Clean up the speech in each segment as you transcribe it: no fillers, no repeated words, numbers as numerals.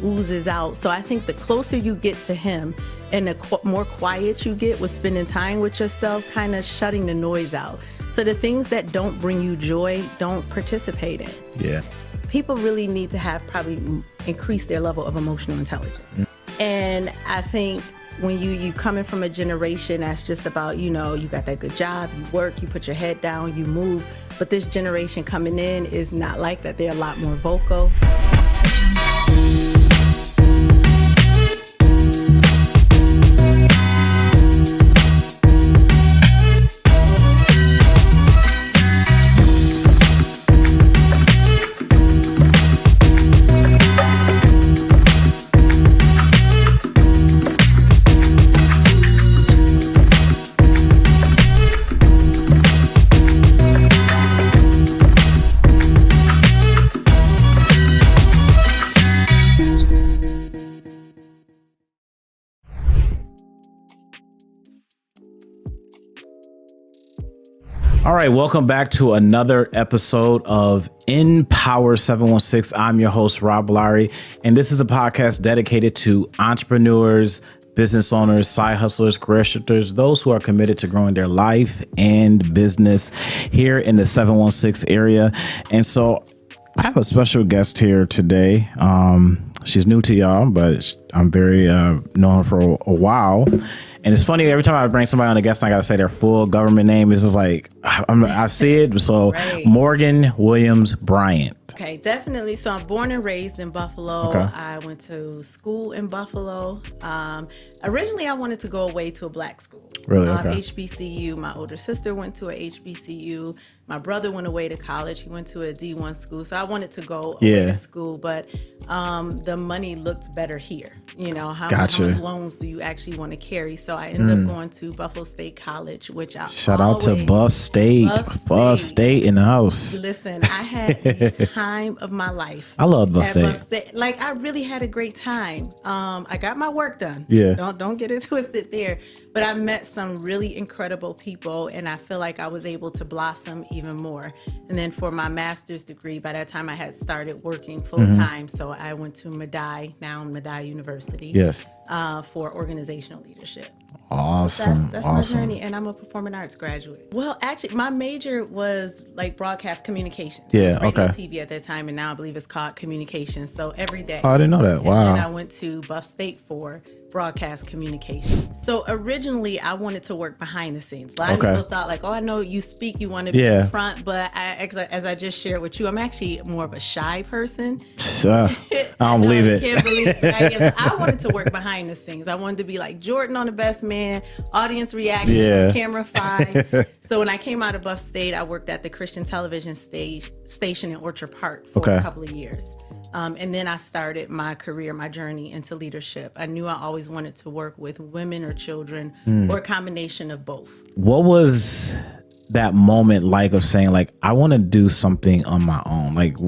oozes out. So I think the closer you get to him and the more quiet you get with spending time with yourself, kind of shutting the noise out. So the things that don't bring you joy, don't participate in. Yeah. People really need to have probably increase their level of emotional intelligence. And I think when you coming from a generation that's just about, you got that good job, you work, you put your head down, you move. But this generation coming in is not like that. They're a lot more vocal. All right, welcome back to another episode of Empower716. I'm your host, Rob Larry, and this is a podcast dedicated to entrepreneurs, business owners, side hustlers, career shifters, those who are committed to growing their life and business here in the 716 area. And so I have a special guest here today. She's new to y'all, but I'm very known her for a while. And it's funny, every time I bring somebody on a guest, I got to say their full government name. It's just like, I see it. So right. Morgan Williams-Bryant. Okay, definitely. So I'm born and raised in Buffalo. Okay. I went to school in Buffalo. Originally, I wanted to go away to a black school. Really? Okay. HBCU. My older sister went to a HBCU. My brother went away to college. He went to a D1 school. So I wanted to go away to school, but the money looked better here. How much loans do you actually want to carry? So I ended up going to Buffalo State College, which I shout out to Buff State. Buff State in the house. Listen, I had the time of my life. I love Buff State. Like, I really had a great time. I got my work done. Yeah. Don't get it twisted there. But I met some really incredible people, and I feel like I was able to blossom even more. And then for my master's degree, by that time I had started working full time. So I went to Medaille University. Yes. For organizational leadership. Awesome. That's my journey, and I'm a performing arts graduate. Well, actually, my major was like broadcast communications. Yeah, radio, TV at that time, and now I believe it's called communications. So every day. Oh, I didn't know that. Wow. And then I went to Buff State for broadcast communications. So originally, I wanted to work behind the scenes. A lot of people thought like, oh, I know you speak, you want to be in front, but as I just shared with you, I'm actually more of a shy person. I don't believe it. Can't believe it. I wanted to work behind the scenes. I wanted to be like Jordan on The Best Man, audience reaction, camera 5. So when I came out of Buff State, I worked at the Christian television station in Orchard Park for a couple of years. And then I started my career, my journey into leadership. I knew I always wanted to work with women or children or a combination of both. What was that moment like of saying like, I want to do something on my own? Like,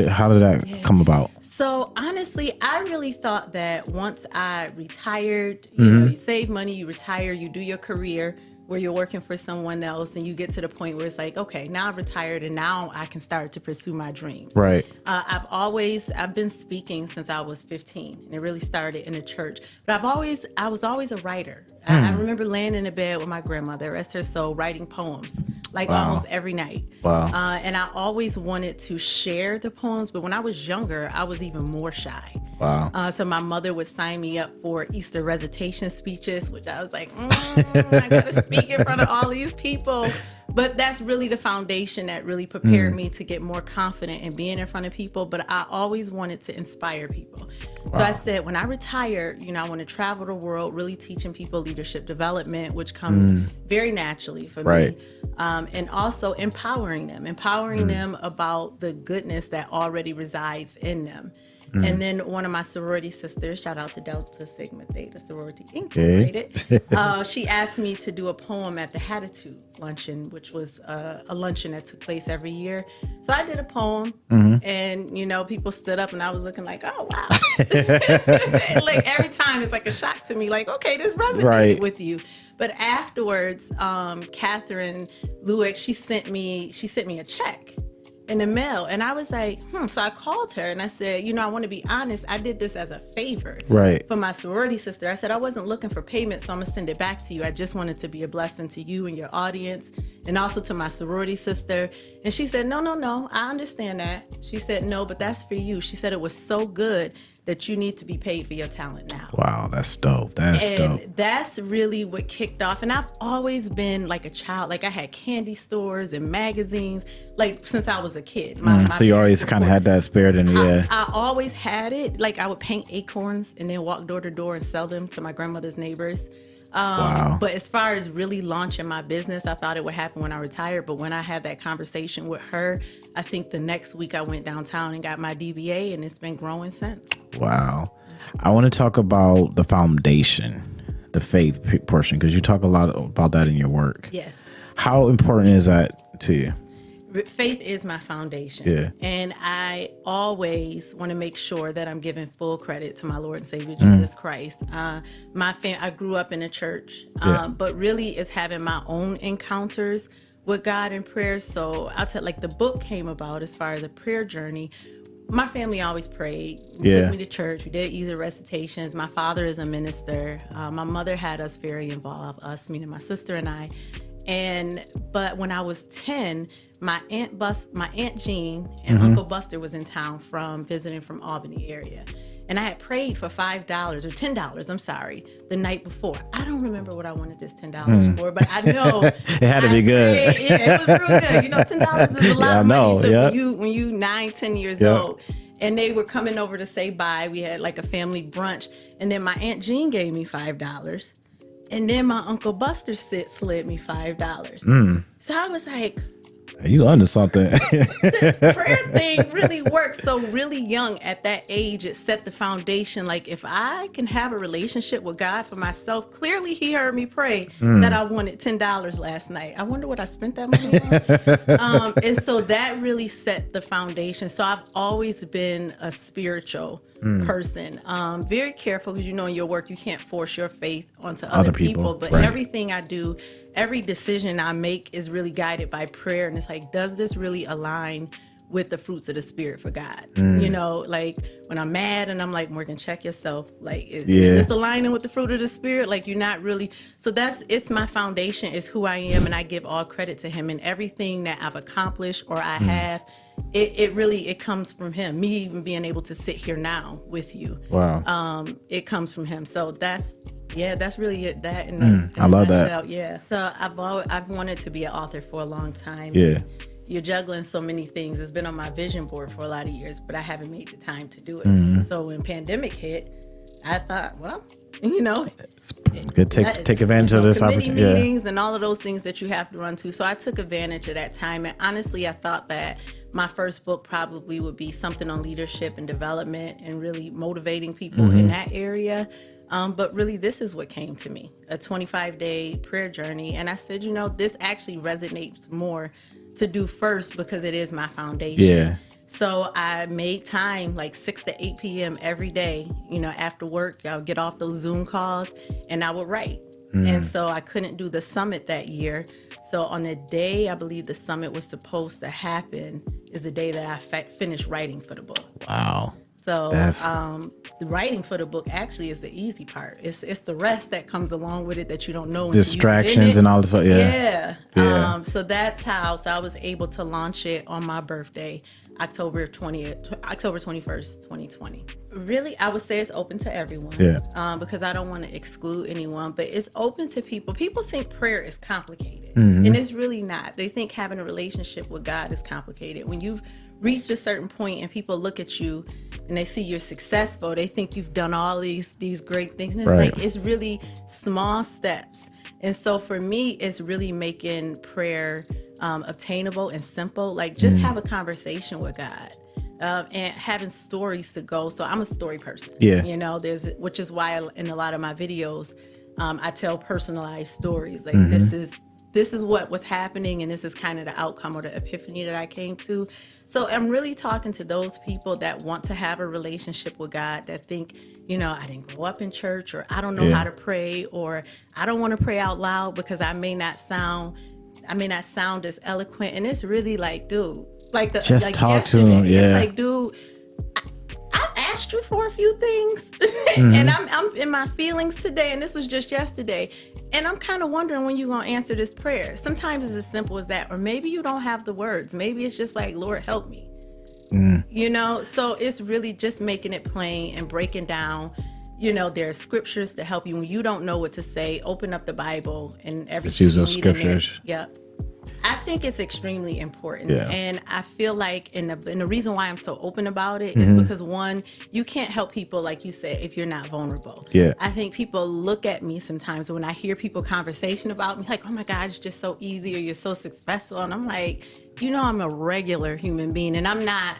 how did that come about? So honestly, I really thought that once I retired, you save money, you retire, you do your career where you're working for someone else, and you get to the point where it's like, okay, now I've retired and now I can start to pursue my dreams. Right. I've been speaking since I was 15, and it really started in a church. But I was always a writer. I remember laying in a bed with my grandmother, rest her soul, writing poems like almost every night. Wow. And I always wanted to share the poems, but when I was younger, I was even more shy. Wow. So my mother would sign me up for Easter recitation speeches, which I was like, I gotta speak in front of all these people. But that's really the foundation that really prepared me to get more confident in being in front of people. But I always wanted to inspire people. Wow. So I said, when I retire, I want to travel the world, really teaching people leadership development, which comes very naturally for me. And also empowering them about the goodness that already resides in them. And then one of my sorority sisters, shout out to Delta Sigma Theta Sorority Incorporated, she asked me to do a poem at the Hatitude Luncheon, which was a luncheon that took place every year. So I did a poem, and people stood up, and I was looking like, oh wow, like every time it's like a shock to me, like, okay, this resonated with you. But afterwards, Catherine Lueck, she sent me a check. in the mail. And I was like, So I called her and I said, I want to be honest. I did this as a favor for my sorority sister. I said, I wasn't looking for payment, so I'm going to send it back to you. I just wanted to be a blessing to you and your audience and also to my sorority sister. And she said, no, I understand that. She said, no, but that's for you. She said it was so good that you need to be paid for your talent now. Wow, that's dope. That's really what kicked off. And I've always been like a child. Like I had candy stores and magazines, like since I was a kid. So you always kind of had that spirit in you. I always had it. Like I would paint acorns and then walk door to door and sell them to my grandmother's neighbors. Wow. But as far as really launching my business, I thought it would happen when I retired. But when I had that conversation with her, I think the next week I went downtown and got my DBA, and it's been growing since. Wow. I want to talk about the foundation, the faith portion, because you talk a lot about that in your work. Yes. How important is that to you? Faith is my foundation. Yeah. And I always want to make sure that I'm giving full credit to my Lord and Savior, Jesus Christ. I grew up in a church, but really is having my own encounters with God in prayer. So I'll tell, like the book came about as far as a prayer journey. My family always prayed, took me to church. We did easy recitations. My father is a minister. My mother had us very involved, us, meaning my sister and I. But when I was 10, my aunt Jean and Uncle Buster was in town visiting from Albany area. And I had prayed for $5 or $10, I'm sorry, the night before. I don't remember what I wanted this $10 for, but I know it had to be good. It was real good. $10 is a lot of money. So when you 9, 10 years old. And they were coming over to say bye. We had like a family brunch. And then my Aunt Jean gave me $5. And then my Uncle Buster slid me $5. So I was like, you under something. This prayer thing really works. So really young at that age, it set the foundation. Like if I can have a relationship with God for myself, clearly he heard me pray that I wanted $10 last night. I wonder what I spent that money on. And so that really set the foundation. So I've always been a spiritual person. Very careful because in your work, you can't force your faith onto other people. But everything I do, every decision I make is really guided by prayer. And it's like, does this really align with the fruits of the Spirit for God? Like when I'm mad and I'm like, Morgan, check yourself. Like, is this aligning with the fruit of the Spirit? Like you're not really. So it's my foundation, it's who I am. And I give all credit to him, and everything that I've accomplished or I have, it comes from him. Me even being able to sit here now with you. Wow. It comes from him. So that's really it. That I love that. Yeah. So I've wanted to be an author for a long time. Yeah. You're juggling so many things. It's been on my vision board for a lot of years, but I haven't made the time to do it. So when pandemic hit, I thought, well, it's good. Take advantage of this opportunity. Meetings and all of those things that you have to run to. So I took advantage of that time. And honestly, I thought that my first book probably would be something on leadership and development and really motivating people in that area. But really, this is what came to me, a 25-day prayer journey. And I said, this actually resonates more to do first because it is my foundation. Yeah. So I made time like 6 to 8 p.m. every day, after work. I would get off those Zoom calls and I would write. And so I couldn't do the summit that year. So on the day I believe the summit was supposed to happen is the day that I finished writing for the book. Wow. So the writing for the book actually is the easy part. It's the rest that comes along with it that you don't know. Distractions and all this stuff. Yeah. So that's how. So I was able to launch it on my birthday, October 21st, 2020. Really, I would say it's open to everyone. Yeah. Because I don't want to exclude anyone, but it's open to people. People think prayer is complicated, and it's really not. They think having a relationship with God is complicated. When you've reached a certain point and people look at you and they see you're successful, they think you've done all these great things. And it's like, it's really small steps. And so for me, it's really making prayer obtainable and simple. Like just have a conversation with God. And having stories to go. So I'm a story person. Yeah. Which is why in a lot of my videos, I tell personalized stories. Like this is what was happening, and this is kind of the outcome or the epiphany that I came to. So I'm really talking to those people that want to have a relationship with God, that think, I didn't grow up in church, or I don't know how to pray, or I don't want to pray out loud because I may not sound I sound as eloquent, and it's really like, dude, like the just like talk yesterday, to him. Yeah. It's like, dude, I've asked you for a few things, and I'm in my feelings today, and this was just yesterday, and I'm kind of wondering when you're gonna answer this prayer. Sometimes it's as simple as that, or maybe you don't have the words. Maybe it's just like, Lord, help me. You know, so it's really just making it plain and breaking down. You know, there are scriptures to help you when you don't know what to say. Open up the Bible and everything. Just use those you need in there. scriptures. Yeah. I think it's extremely important. Yeah. And I feel like, and the reason why I'm so open about it is because, one, you can't help people, like you said, if you're not vulnerable. Yeah. I think people look at me sometimes when I hear people conversation about me, like, oh my God, it's just so easy, or you're so successful. And I'm like, you know, I'm a regular human being, and I'm not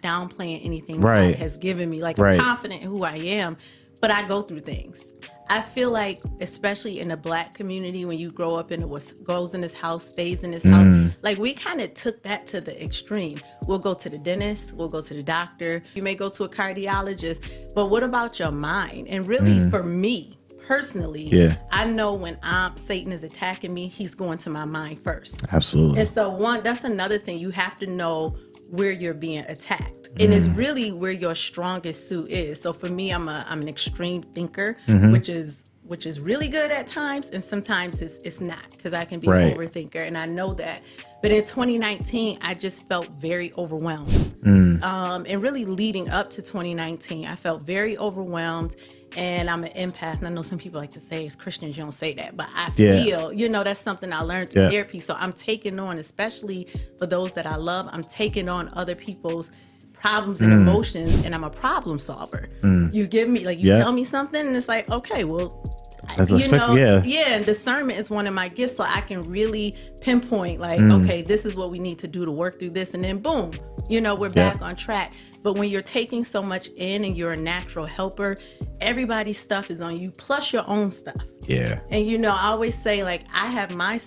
downplaying anything Right. God has given me. Like, Right. I'm confident in who I am, but I go through things. I feel like, especially in the Black community, when you grow up in what goes in this house, stays in this house, like, we kind of took that to the extreme. We'll go to the dentist, we'll go to the doctor, you may go to a cardiologist, but what about your mind? And really, for me, personally, I know when Satan is attacking me, he's going to my mind first. Absolutely. And so that's another thing. You have to know where you're being attacked. And it's really where your strongest suit is. So for me, I'm an extreme thinker, which is really good at times, and sometimes it's not, because I can be an overthinker, and I know that. But in 2019, I just felt very overwhelmed. And really leading up to 2019, I felt very overwhelmed. And I'm an empath, and I know some people like to say, as Christians, you don't say that, but I feel, you know, that's something I learned through therapy. So I'm taking on, especially for those that I love, I'm taking on other people's problems and emotions, and I'm a problem solver. You give me, like, you tell me something, and it's like, okay, well, and discernment is one of my gifts, so I can really pinpoint, like, okay, this is what we need to do to work through this, and then boom, you know, we're back on track. But when you're taking so much in and you're a natural helper, everybody's stuff is on you, plus your own stuff. Yeah. And, you know, I always say, like, I have my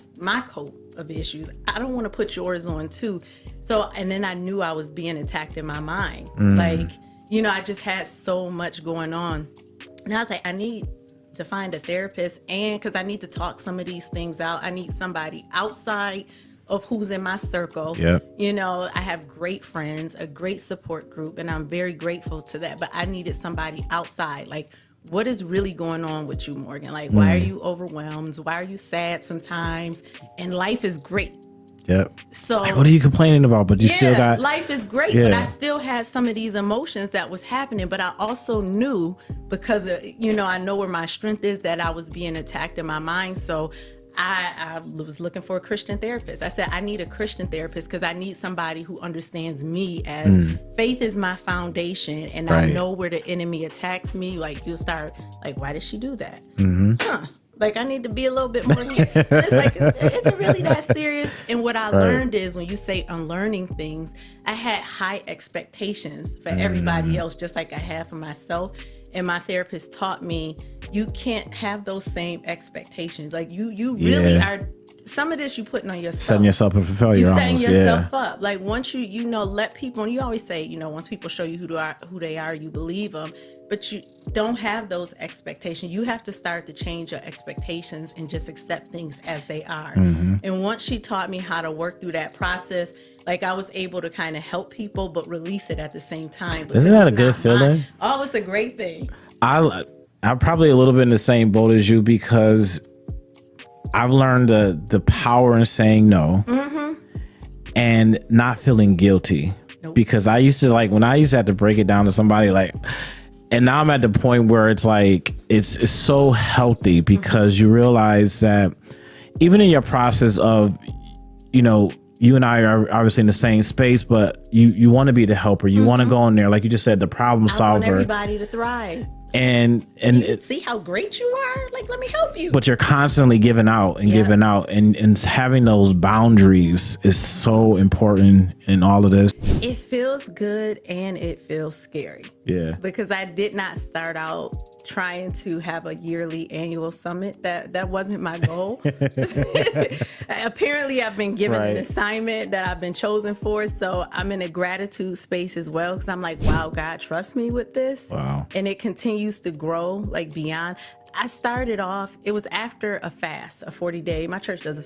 coat of issues. I don't want to put yours on too. So, and then I knew I was being attacked in my mind. Like, you know, I just had so much going on. And I was like, I need to find a therapist, and because I need to talk some of these things out. I need somebody outside of who's in my circle. You know, I have great friends, a great support group, and I'm very grateful to that. But I needed somebody outside. Like, what is really going on with you, Morgan? Like, why are you overwhelmed? Why are you sad sometimes? And life is great. So, like, what are you complaining about? But you still got, life is great, but I still had some of these emotions that was happening. But I also knew, because you know, I know where my strength is, that I was being attacked in my mind. So I was looking for a Christian therapist. I said, I need a Christian therapist because I need somebody who understands me as faith is my foundation, and I know where the enemy attacks me. Like, you'll start like, why did she do that? Like, I need to be a little bit more here. It's like, is it really that serious? And what I learned is, when you say unlearning things, I had high expectations for everybody else, just like I had for myself. And my therapist taught me, you can't have those same expectations. Like, you really are, some of this you putting on yourself. Setting yourself up for failure. You're setting yourself up. Like, once you know, let people, and you always say, you know, once people show you who they are, you believe them. But you don't have those expectations. You have to start to change your expectations and just accept things as they are. And once she taught me how to work through that process, like, I was able to kind of help people, but release it at the same time. Isn't that a good feeling? Oh, it's a great thing. I'm probably a little bit in the same boat as you, because I've learned the power in saying no and not feeling guilty. Because I used to, like, when I used to have to break it down to somebody, like, and now I'm at the point where it's like, it's so healthy, because you realize that even in your process of, you know, you and I are obviously in the same space, but you want to be the helper. You want to go in there, like you just said, the problem solver. I want everybody to thrive. And see how great you are. Like, let me help you. But you're constantly giving out and giving out, and having those boundaries is so important in all of this. It feels good and it feels scary. Yeah. Because I did not start out trying to have a yearly annual summit. That wasn't my goal. Apparently, I've been given an assignment that I've been chosen for. So I'm in a gratitude space as well, because I'm like, wow, God, trust me with this. Wow. And it continues to grow, like, beyond. I started off, it was after a fast, a 40-day. My church does a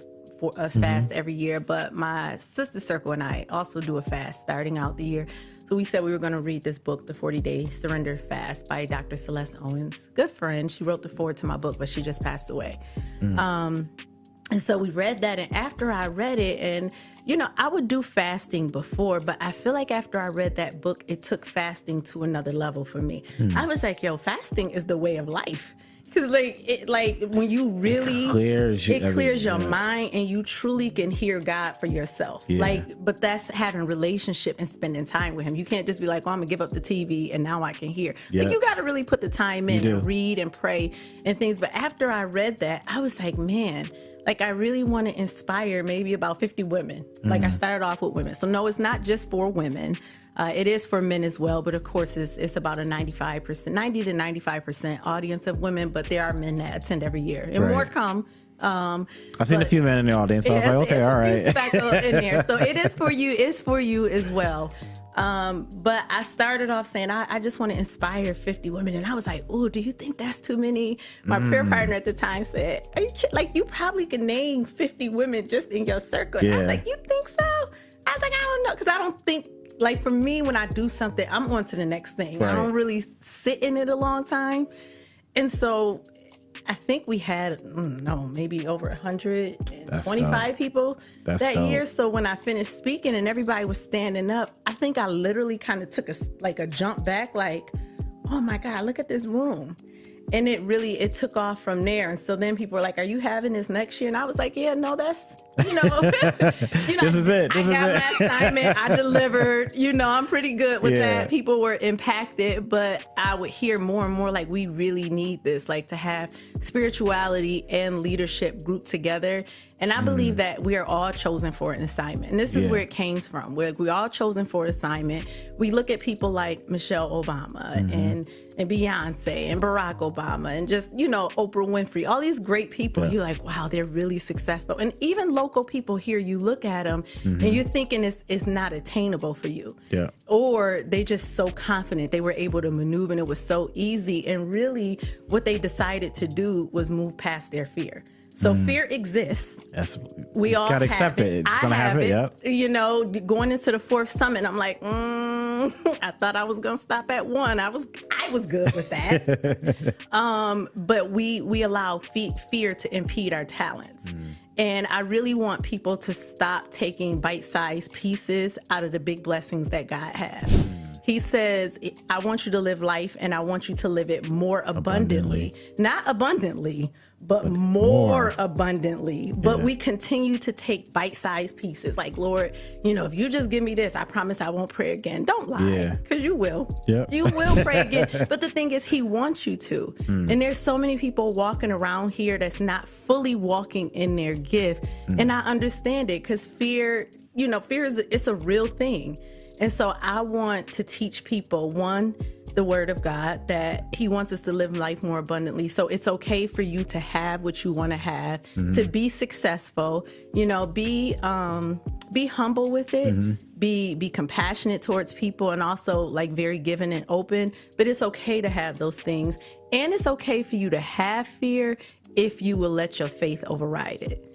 fast every year, but my sister circle and I also do a fast starting out the year. So we said we were going to read this book, The 40-Day Surrender Fast by Dr. Celeste Owens. Good friend. She wrote the foreword to my book, but she just passed away. And so we read that, and after I read it, and I would do fasting before, but I feel like after I read that book, it took fasting to another level for me. I was like, fasting is the way of life. Because when you really, it clears your mind, and you truly can hear God for yourself. But that's having relationship and spending time with him. You can't just be like, I'm gonna give up the TV and now I can hear. You got to really put the time in and read and pray and things. But after I read that, I was like, man, I really want to inspire maybe about 50 women. I started off with women. So no, it's not just for women. It is for men as well, but of course it's about a 90 to 95% audience of women, but there are men that attend every year, and more come. I've seen a few men in the audience, so I was like, okay, all right. In there. So it is for you. It's for you as well. But I started off saying, I just want to inspire 50 women. And I was like, oh, do you think that's too many? My prayer partner at the time said, are you kidding? You probably can name 50 women just in your circle. And I was like, you think so? I was like, I don't know. Because I don't think, for me, when I do something, I'm on to the next thing. Right. I don't really sit in it a long time. And so I think we had, maybe over 125 people that year. So when I finished speaking and everybody was standing up, I think I literally kind of took a jump back, oh my God, look at this room. And it took off from there. And so then people were like, are you having this next year? And I was like, yeah, no, that's, this is it. I got my assignment. I delivered. I'm pretty good with that. People were impacted, but I would hear more and more we really need this, to have spirituality and leadership grouped together. And I believe that we are all chosen for an assignment. And this is where it came from. We're all chosen for an assignment. We look at people like Michelle Obama and Beyonce and Barack Obama and just, Oprah Winfrey, all these great people. You're like, wow, they're really successful. And even local people here, you look at them and you're thinking it's not attainable for you. Yeah. Or they just so confident they were able to maneuver and it was so easy. And really what they decided to do was move past their fear. So fear exists. We all gotta accept it. It's gonna have it. Yep. Going into the 4th summit, I'm like, I thought I was gonna stop at 1. I was good with that. But we allow fear to impede our talents. And I really want people to stop taking bite-sized pieces out of the big blessings that God has. He says, I want you to live life and I want you to live it more abundantly. Not abundantly, but more abundantly. But we continue to take bite-sized pieces. Lord, if you just give me this, I promise I won't pray again. Don't lie, because you will. Yep. You will pray again. But the thing is, he wants you to. And there's so many people walking around here that's not fully walking in their gift. And I understand it, because fear, fear it's a real thing. And so I want to teach people, one, the word of God, that he wants us to live life more abundantly. So it's okay for you to have what you want to have, to be successful, be humble with it, be compassionate towards people, and also very giving and open. But it's okay to have those things. And it's okay for you to have fear if you will let your faith override it.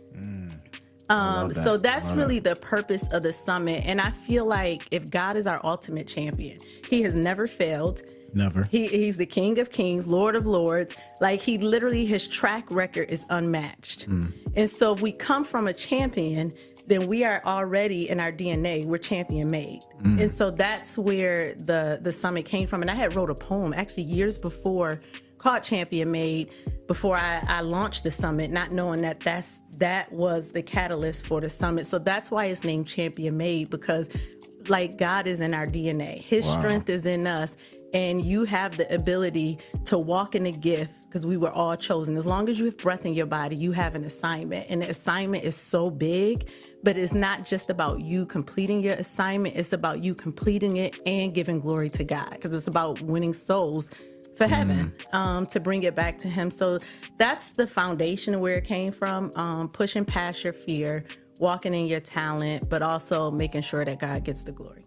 So that's really the purpose of the summit. And I feel like if God is our ultimate champion, he has never failed. Never. He's the King of Kings, Lord of Lords. He literally, his track record is unmatched. And so if we come from a champion, then we are already in our DNA, we're champion made. And so that's where the summit came from. And I had wrote a poem actually years before called Champion Made, before I launched the summit, not knowing that was the catalyst for the summit. So that's why it's named Champion Made, because God is in our DNA. His strength is in us. And you have the ability to walk in a gift, because we were all chosen. As long as you have breath in your body, you have an assignment. And the assignment is so big, but it's not just about you completing your assignment. It's about you completing it and giving glory to God, because it's about winning souls for heaven, to bring it back to him. So that's the foundation of where it came from, pushing past your fear, walking in your talent, but also making sure that God gets the glory.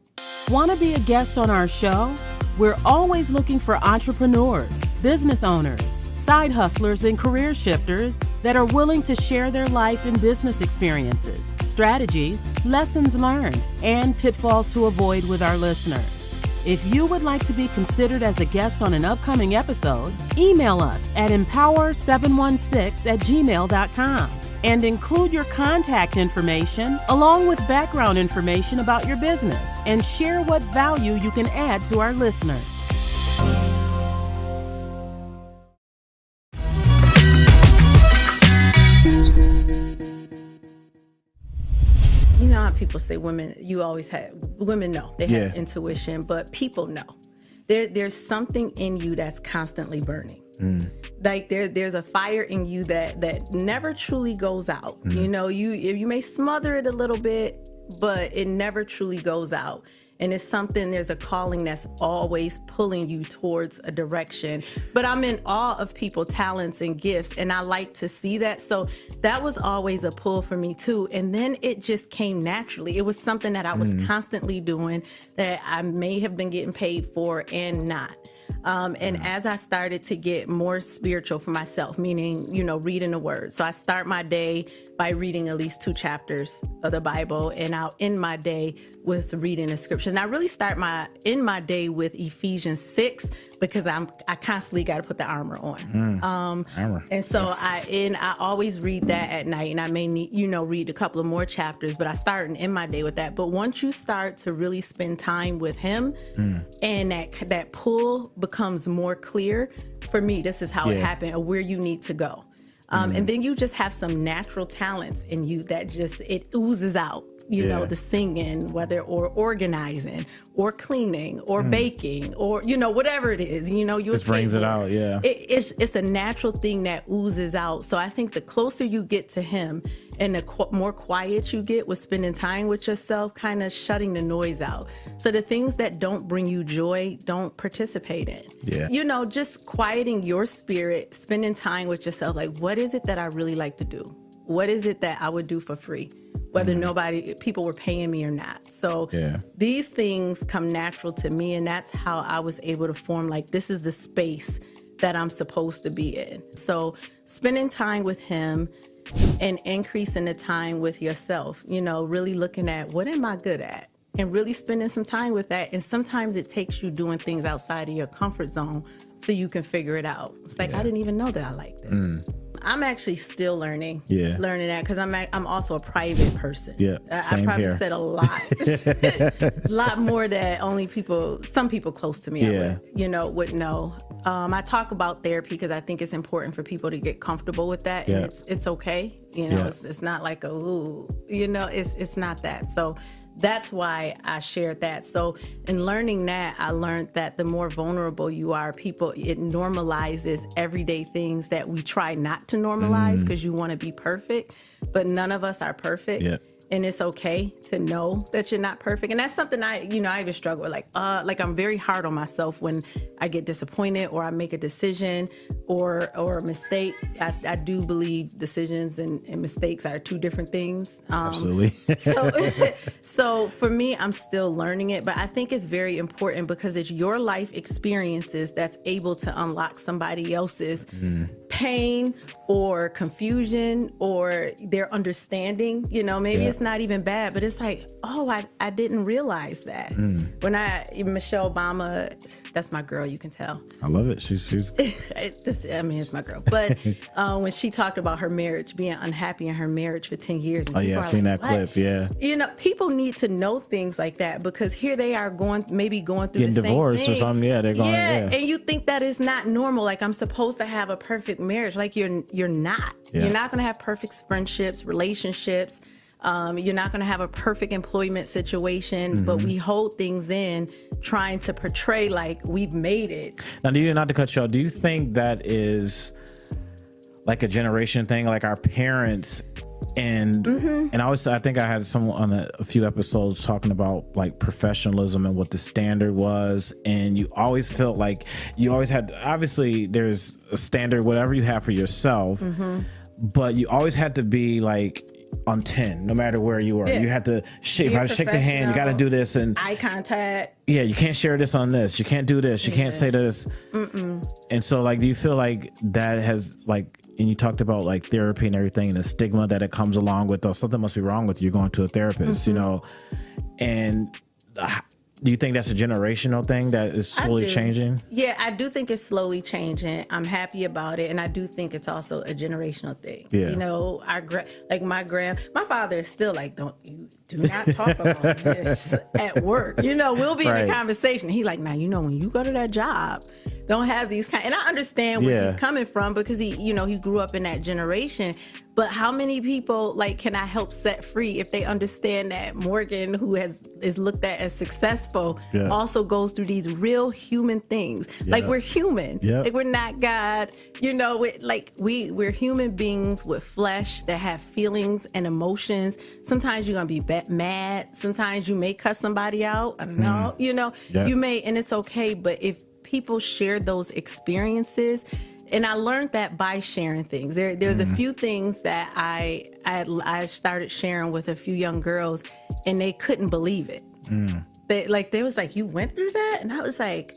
Want to be a guest on our show? We're always looking for entrepreneurs, business owners, side hustlers and career shifters that are willing to share their life and business experiences, strategies, lessons learned, and pitfalls to avoid with our listeners. If you would like to be considered as a guest on an upcoming episode, email us at empower716@gmail.com and include your contact information along with background information about your business and share what value you can add to our listeners. You know how people say women know they have intuition, but people know. There's something in you that's constantly burning. Like there's a fire in you that never truly goes out. You know, you may smother it a little bit, but it never truly goes out. And it's something, there's a calling that's always pulling you towards a direction. But I'm in awe of people's talents and gifts, and I like to see that. So that was always a pull for me too. And then it just came naturally. It was something that I was constantly doing that I may have been getting paid for and not. And as I started to get more spiritual for myself, meaning, you know, reading the word. So I start my day by reading at least 2 chapters of the Bible, and I'll end my day with reading the scriptures. And I really end my day with Ephesians 6 because I constantly got to put the armor on. Armor. And so I always read that at night, and I may need, read a couple of more chapters, but I start and end my day with that. But once you start to really spend time with him and that pull becomes more clear, for me, this is how it happened, or where you need to go. And then you just have some natural talents in you that it oozes out, the singing, or organizing or cleaning or baking or, whatever it is, you just brings it out. Yeah. It's a natural thing that oozes out. So I think the closer you get to him and the more quiet you get with spending time with yourself, kind of shutting the noise out. So the things that don't bring you joy, don't participate in. Yeah. Just quieting your spirit, spending time with yourself. Like, what is it that I really like to do? What is it that I would do for free? Whether people were paying me or not. So these things come natural to me, and that's how I was able to form, like, this is the space that I'm supposed to be in. So spending time with him and increasing the time with yourself, really looking at what am I good at? And really spending some time with that. And sometimes it takes you doing things outside of your comfort zone so you can figure it out. It's like, I didn't even know that I liked this. I'm actually still learning that because I'm also a private person. Yeah, I probably said a lot more that only some people close to me would know. I talk about therapy because I think it's important for people to get comfortable with that, and it's okay. It's not like it's not that. So that's why I shared that. So in learning that, I learned that the more vulnerable you are, it normalizes everyday things that we try not to normalize because you want to be perfect, but none of us are perfect. Yeah. And it's okay to know that you're not perfect. And that's something I even struggle with. Like I'm very hard on myself when I get disappointed or I make a decision or a mistake. I do believe decisions and mistakes are 2 different things. Absolutely. So for me, I'm still learning it, but I think it's very important because it's your life experiences that's able to unlock somebody else's pain or confusion or their understanding. Maybe it's not even bad, but it's like, oh, I didn't realize that. Michelle Obama, that's my girl, you can tell. I love it. She's it's my girl. But when she talked about her marriage, being unhappy in her marriage for 10 years. And I've seen that clip. Yeah. People need to know things like that because here they are going through getting the same thing. divorced or something. Yeah, they're going. Yeah, and you think that is not normal. Like, I'm supposed to have a perfect marriage. Like, you're not. Yeah. You're not going to have perfect friendships, relationships. You're not going to have a perfect employment situation, but we hold things in trying to portray like we've made it. Now, not to cut you off, do you think that is like a generation thing, like our parents and I think I had someone on a few episodes talking about like professionalism and what the standard was, and you always felt like you always had, obviously there's a standard, whatever you have for yourself, but you always had to be like, on 10, no matter where you are. Yeah. You have to shake the hand. You got to do this. And eye contact. Yeah, you can't share this on this. You can't do this. You can't say this. And so, like, do you feel like that has, like, and you talked about, like, therapy and everything and the stigma that it comes along with, oh, something must be wrong with you going to a therapist, you know? And do you think that's a generational thing that is slowly changing? Yeah, I do think it's slowly changing. I'm happy about it. And I do think it's also a generational thing. Yeah. You know, my father is still like, do not talk about this at work. You know, we'll be in a conversation. He's like, now, you know, when you go to that job, don't have these kind. And I understand where he's coming from because he grew up in that generation. But how many people, like, can I help set free if they understand that Morgan, who is looked at as successful, also goes through these real human things? Like, we're human. Like, we're not God. You know, we're human beings with flesh that have feelings and emotions. Sometimes you're going to be mad. Sometimes you may cuss somebody out. I don't know. You know, you may, and it's okay. But if people share those experiences, and I learned that by sharing things. There's a few things that I started sharing with a few young girls, and they couldn't believe it. They was like, you went through that? And I was like,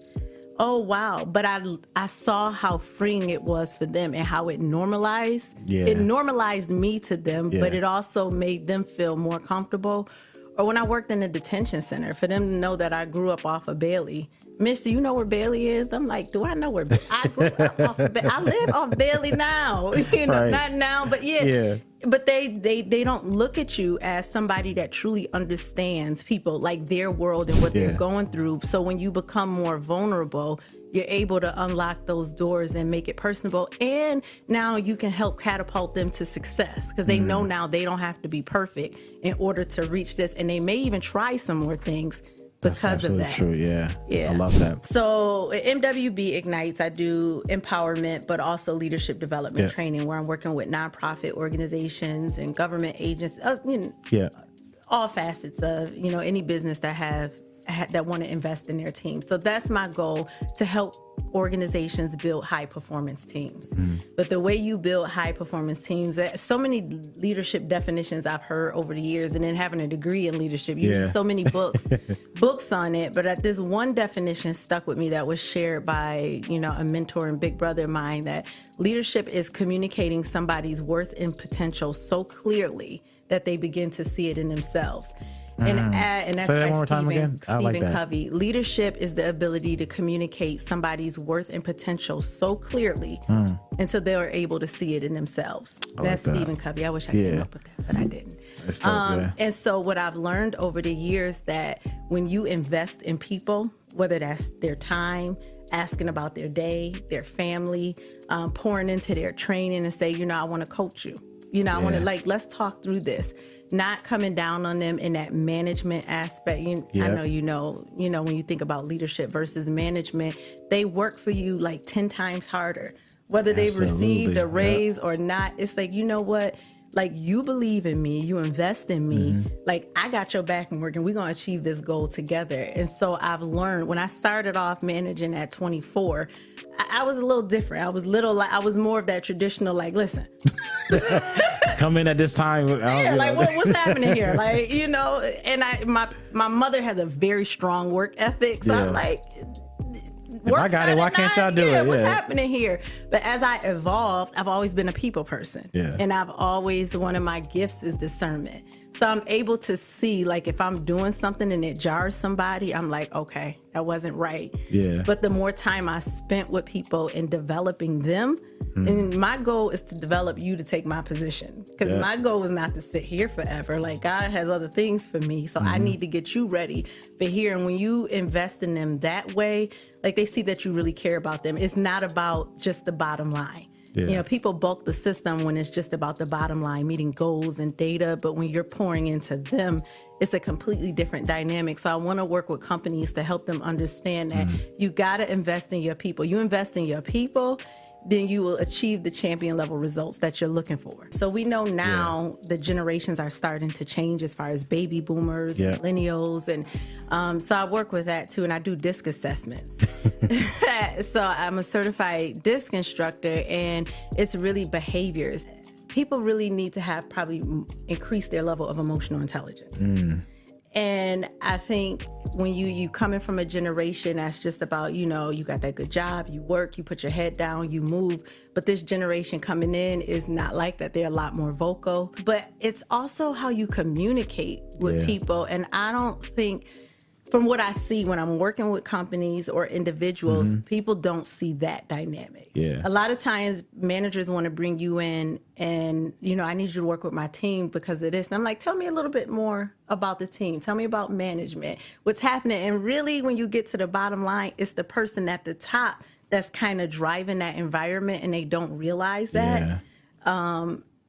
oh, wow. But I saw how freeing it was for them and how it normalized. It normalized me to them, but it also made them feel more comfortable. Or when I worked in a detention center, for them to know that I grew up off of Bailey. Miss, do you know where Bailey is? I'm like, do I know where I grew up off of Bailey? I live off Bailey now. You know, not now, but yeah. But they don't look at you as somebody that truly understands people, like their world and what they're going through. So when you become more vulnerable, you're able to unlock those doors and make it personable. And now you can help catapult them to success because they know now they don't have to be perfect in order to reach this. And they may even try some more things because of that. That's true, yeah. I love that. So at MWB Ignites, I do empowerment, but also leadership development training where I'm working with nonprofit organizations and government agencies, all facets of, any business that want to invest in their team. So that's my goal, to help organizations build high performance teams. But the way you build high performance teams, so many leadership definitions I've heard over the years, and then having a degree in leadership, you read so many books on it. But this one definition stuck with me that was shared by, a mentor and big brother of mine, that leadership is communicating somebody's worth and potential so clearly that they begin to see it in themselves. And that's by Stephen Covey. Leadership is the ability to communicate somebody's worth and potential so clearly until they are able to see it in themselves. That's Stephen Covey. I wish I came up with that, but I didn't. And so what I've learned over the years, that when you invest in people, whether that's their time, asking about their day, their family, pouring into their training and say, I want to coach you. I want to, let's talk through this. Not coming down on them in that management aspect. I know when you think about leadership versus management, they work for you like 10 times harder. Whether they've received a raise or not, it's like, you know what? Like, you believe in me, you invest in me. Like, I got your back, and we're going to achieve this goal together. And so I've learned, when I started off managing at 24, I was a little different. I was more of that traditional, like, listen. Come in at this time. What's happening here? And my mother has a very strong work ethic. So I'm like, if I got it, why can't y'all do it? What's happening here? But as I evolved, I've always been a people person. And one of my gifts is discernment. So I'm able to see, like, if I'm doing something and it jars somebody, I'm like, okay, that wasn't right. But the more time I spent with people and developing them, and my goal is to develop you to take my position. Because my goal is not to sit here forever. Like, God has other things for me. So I need to get you ready for here. And when you invest in them that way, like, they see that you really care about them. It's not about just the bottom line. People bulk the system when it's just about the bottom line, meeting goals and data. But when you're pouring into them, it's a completely different dynamic. So I want to work with companies to help them understand that you got to invest in your people. You invest in your people, then you will achieve the champion level results that you're looking for. So we know now the generations are starting to change as far as baby boomers, millennials. And so I work with that too. And I do DISC assessments. So I'm a certified DISC instructor, and it's really behaviors. people really need to have probably increase their level of emotional intelligence. And I think when you coming from a generation that's just about, you got that good job, you work, you put your head down, you move. But this generation coming in is not like that. They're a lot more vocal. But it's also how you communicate with people. And I don't think, from what I see when I'm working with companies or individuals, people don't see that dynamic. A lot of times managers want to bring you in and, I need you to work with my team because of this. And I'm like, tell me a little bit more about the team. Tell me about management, what's happening. And really, when you get to the bottom line, it's the person at the top that's kind of driving that environment and they don't realize that.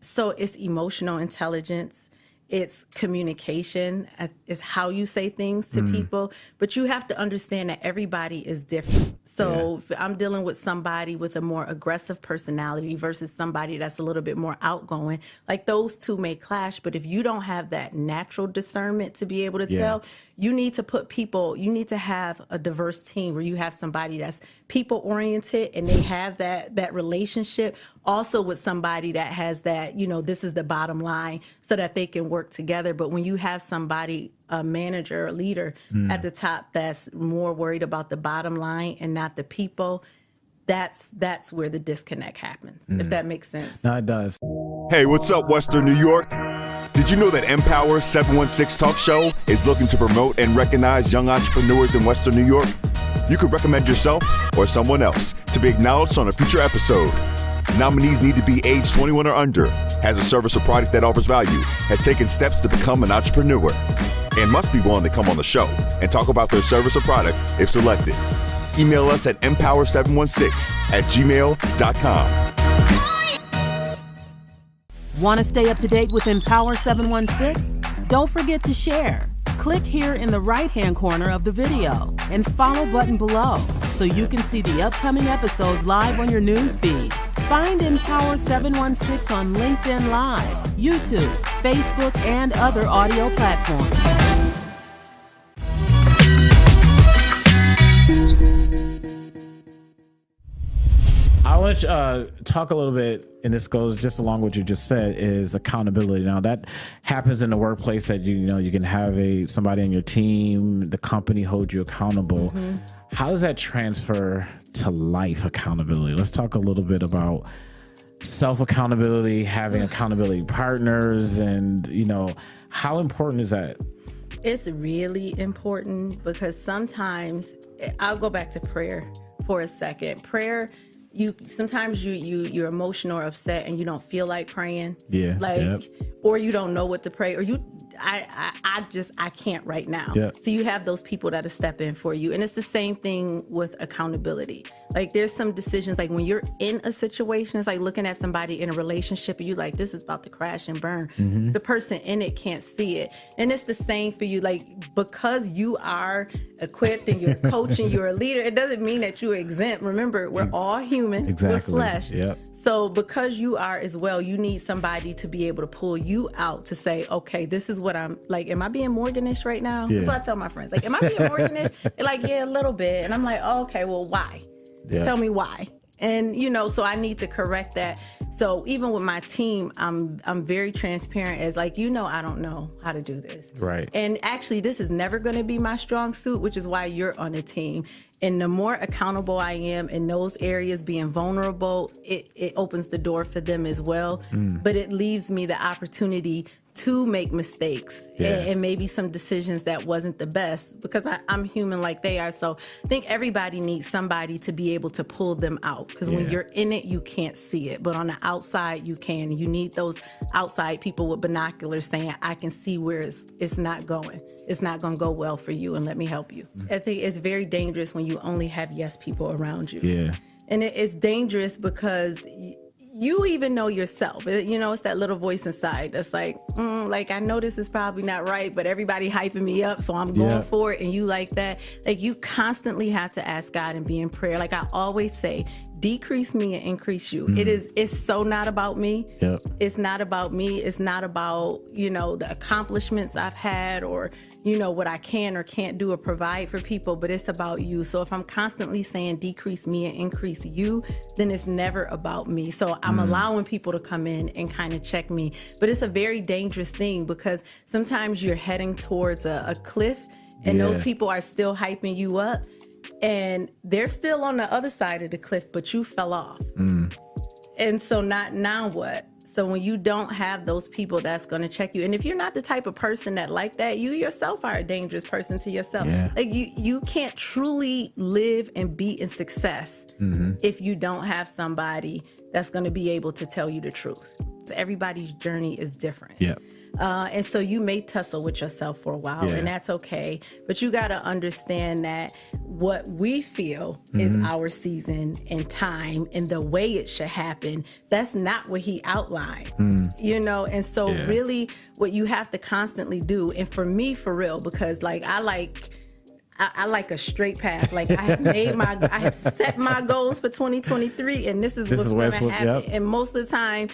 So it's emotional intelligence. It's communication, it's how you say things to people, but you have to understand that everybody is different. So if I'm dealing with somebody with a more aggressive personality versus somebody that's a little bit more outgoing, like those two may clash. But if you don't have that natural discernment to be able to tell, you need to have a diverse team where you have somebody that's people oriented and they have that relationship also with somebody that has that, this is the bottom line so that they can work together. But when you have somebody, a manager or leader at the top that's more worried about the bottom line and not the people, that's where the disconnect happens, if that makes sense. No, it does. Hey, what's up, Western New York? Did you know that Empower716 Talk Show is looking to promote and recognize young entrepreneurs in Western New York? You could recommend yourself or someone else to be acknowledged on a future episode. Nominees need to be age 21 or under, has a service or product that offers value, has taken steps to become an entrepreneur, and must be willing to come on the show and talk about their service or product if selected. Email us at empower716@gmail.com. Want to stay up to date with Empower716? Don't forget to share. Click here in the right-hand corner of the video and follow button below so you can see the upcoming episodes live on your news feed. Find Empower716 on LinkedIn Live, YouTube, Facebook, and other audio platforms. I want to talk a little bit, and this goes just along what you just said, is accountability. Now that happens in the workplace that you can have somebody in your team, the company hold you accountable. How does that transfer to life accountability? Let's talk a little bit about self-accountability, having accountability partners, and how important is that? It's really important because sometimes I'll go back to prayer for a second. Prayer, sometimes you're emotional or upset and you don't feel like praying. Or you don't know what to pray, or I can't right now. So you have those people that'll step in for you. And it's the same thing with accountability. Like there's some decisions, like when you're in a situation, it's like looking at somebody in a relationship and you like, this is about to crash and burn. The person in it can't see it. And it's the same for you. Like, because you are equipped and you're a coach and you're a leader, it doesn't mean that you're exempt. Remember, we're all human. We're flesh. So because you are as well, you need somebody to be able to pull you out to say, okay, this is what I'm like. Am I being Morganish right now? That's what I tell my friends. Like, am I being Morganish? They're like, yeah, a little bit. And I'm like, oh, okay, well, why? Tell me why. And, so I need to correct that. So even with my team, I'm very transparent as like, I don't know how to do this. Right. And actually, this is never going to be my strong suit, which is why you're on the team. And the more accountable I am in those areas, being vulnerable, it opens the door for them as well. But it leaves me the opportunity to make mistakes and maybe some decisions that wasn't the best, because I'm human like they are. So I think everybody needs somebody to be able to pull them out, because when you're in it, you can't see it. But on the outside, you can. You need those outside people with binoculars saying, I can see where it's not going. It's not going to go well for you, and let me help you. I think it's very dangerous when you only have yes people around you. And it's dangerous because you even know yourself. It's that little voice inside that's like, I know this is probably not right, but everybody hyping me up, so I'm going for it. And you like that. Like, you constantly have to ask God and be in prayer. Like I always say, decrease me and increase you. It's so not about me. Yep. It's not about me. It's not about, the accomplishments I've had or, what I can or can't do or provide for people, but it's about you. So if I'm constantly saying decrease me and increase you, then it's never about me. So I'm allowing people to come in and kind of check me. But it's a very dangerous thing because sometimes you're heading towards a cliff and those people are still hyping you up. And they're still on the other side of the cliff, but you fell off. And so now what? So when you don't have those people that's going to check you, and if you're not the type of person that like that, you yourself are a dangerous person to yourself. Yeah. Like you can't truly live and be in success if you don't have somebody that's going to be able to tell you the truth. So everybody's journey is different. Yeah. And so you may tussle with yourself for a while, and that's okay. But you got to understand that what we feel is our season and time and the way it should happen, that's not what he outlined, And so really what you have to constantly do, and for me, for real, because I like a straight path. Like I have set my goals for 2023, and this is what's going to happen. Yep. And most of the time,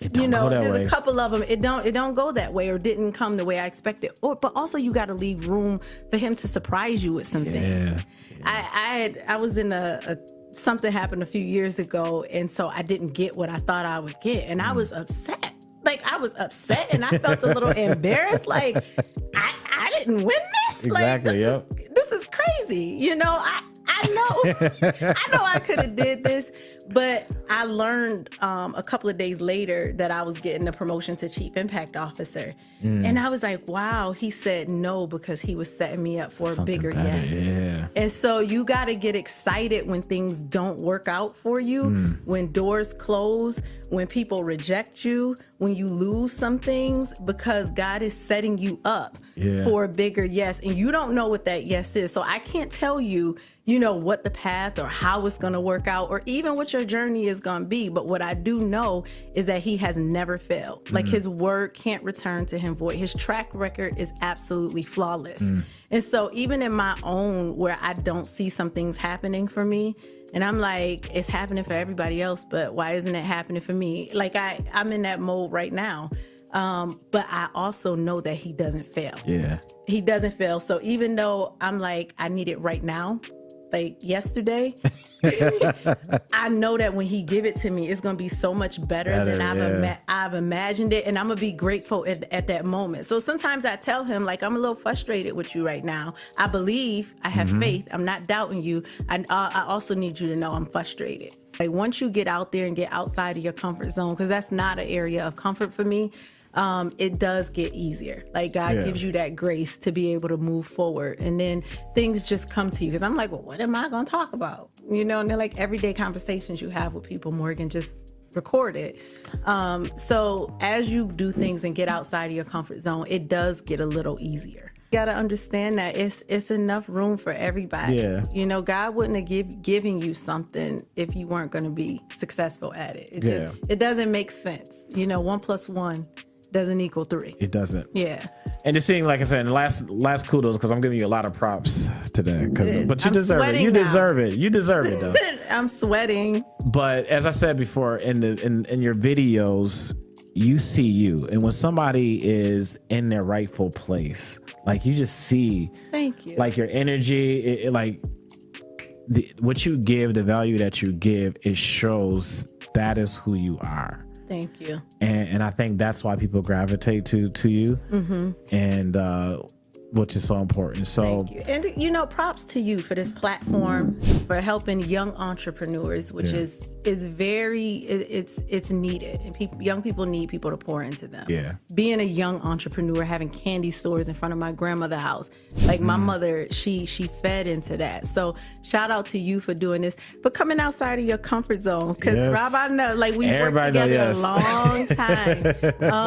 there's a couple of them. It don't go that way, or didn't come the way I expected. But also you got to leave room for him to surprise you with some things. I was in something happened a few years ago, and so I didn't get what I thought I would get, and I was upset. I was upset, and I felt a little embarrassed. Like I didn't win this. Exactly. This is crazy. I know I could have did this, but I learned a couple of days later that I was getting a promotion to Chief Impact Officer. And I was like, wow, he said no because he was setting me up for a bigger yes. Yeah. And so you got to get excited when things don't work out for you, when doors close, when people reject you, when you lose some things, because God is setting you up for a bigger yes. And you don't know what that yes is. So I can't tell you, what the path or how it's going to work out or even what your journey is going to be. But what I do know is that he has never failed. Like his word can't return to him void. His track record is absolutely flawless. And so even in my own, where I don't see some things happening for me, and I'm like, it's happening for everybody else, but why isn't it happening for me? Like I'm in that mode right now. But I also know that he doesn't fail. Yeah. He doesn't fail. So even though I'm like, I need it right now, like yesterday, I know that when he give it to me, it's going to be so much better than I've imagined it. And I'm going to be grateful at that moment. So sometimes I tell him, like, I'm a little frustrated with you right now. I believe, I have faith. I'm not doubting you. I also need you to know I'm frustrated. Like once you get out there and get outside of your comfort zone, because that's not an area of comfort for me, it does get easier. Like God gives you that grace to be able to move forward, and then things just come to you. Because I'm like, well, what am I going to talk about? And they're like everyday conversations you have with people. Morgan, just record it. So as you do things and get outside of your comfort zone, it does get a little easier. You got to understand that it's enough room for everybody. Yeah. God wouldn't have given you something if you weren't going to be successful at it. It doesn't make sense. 1 + 1 doesn't equal 3. It doesn't. Yeah. And just seeing, like I said, last kudos, because I'm giving you a lot of props today. But you deserve it. You deserve it. You deserve it, though. I'm sweating. But as I said before, in your videos, you see you, and when somebody is in their rightful place, like you just see. Thank you. Like your energy, what you give, the value that you give, it shows that is who you are. Thank you. And I think that's why people gravitate to you, and which is so important. So thank you. And props to you for this platform, for helping young entrepreneurs, which is very it's needed, and young people need people to pour into them. Yeah. Being a young entrepreneur, having candy stores in front of my grandmother's house, like my mother, she fed into that. So shout out to you for doing this, for coming outside of your comfort zone. Because Rob, I know, like we worked together a long time.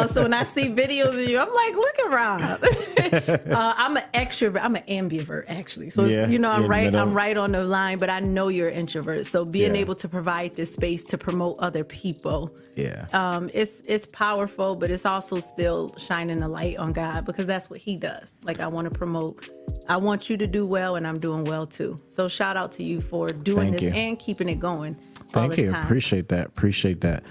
So when I see videos of you, I'm like, look at Rob. I'm an extrovert. I'm an ambivert, actually. So I'm right on the line, but I know you're an introvert. So being able to provide this this space to promote other people. Yeah. It's powerful, but it's also still shining a light on God, because that's what he does. Like, I want to promote, I want you to do well, and I'm doing well too. So shout out to you for doing this and keeping it going. Thank you. Time. Appreciate that.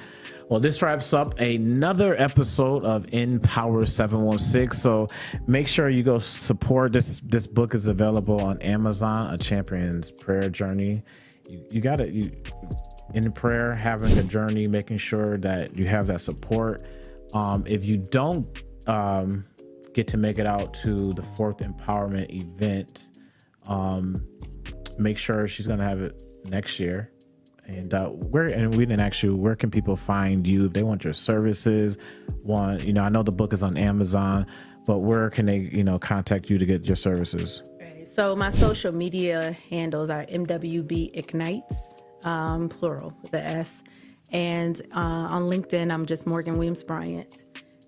Well, this wraps up another episode of Empower716. So make sure you go support this. This book is available on Amazon, A Champion's Prayer Journey. You got to, in prayer, having a journey, making sure that you have that support. If you don't get to make it out to the 4th Empowerment event, make sure she's going to have it next year. And we didn't ask you, where can people find you if they want your services? I know the book is on Amazon, but where can they, contact you to get your services? Right. So my social media handles are MWB Ignites, plural, the S. And on LinkedIn, I'm just Morgan Williams-Bryant.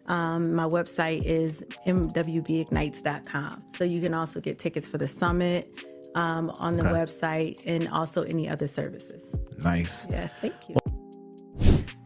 My website is mwbignites.com. So you can also get tickets for the summit on the website, and also any other services. Nice. Yes, thank you.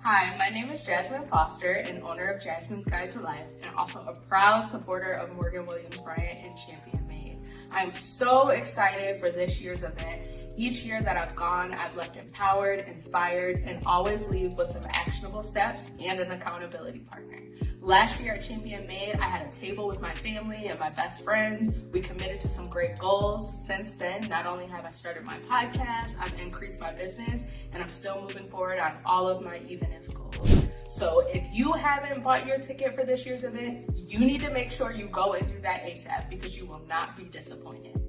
Hi, my name is Jasmine Foster, and owner of Jasmine's Guide to Life, and also a proud supporter of Morgan Williams-Bryant and Champion Made. I'm so excited for this year's event. Each year that I've gone, I've left empowered, inspired, and always leave with some actionable steps and an accountability partner. Last year at Champion Made, I had a table with my family and my best friends. We committed to some great goals. Since then, not only have I started my podcast, I've increased my business, and I'm still moving forward on all of my even if goals. So if you haven't bought your ticket for this year's event, you need to make sure you go and do that ASAP, because you will not be disappointed.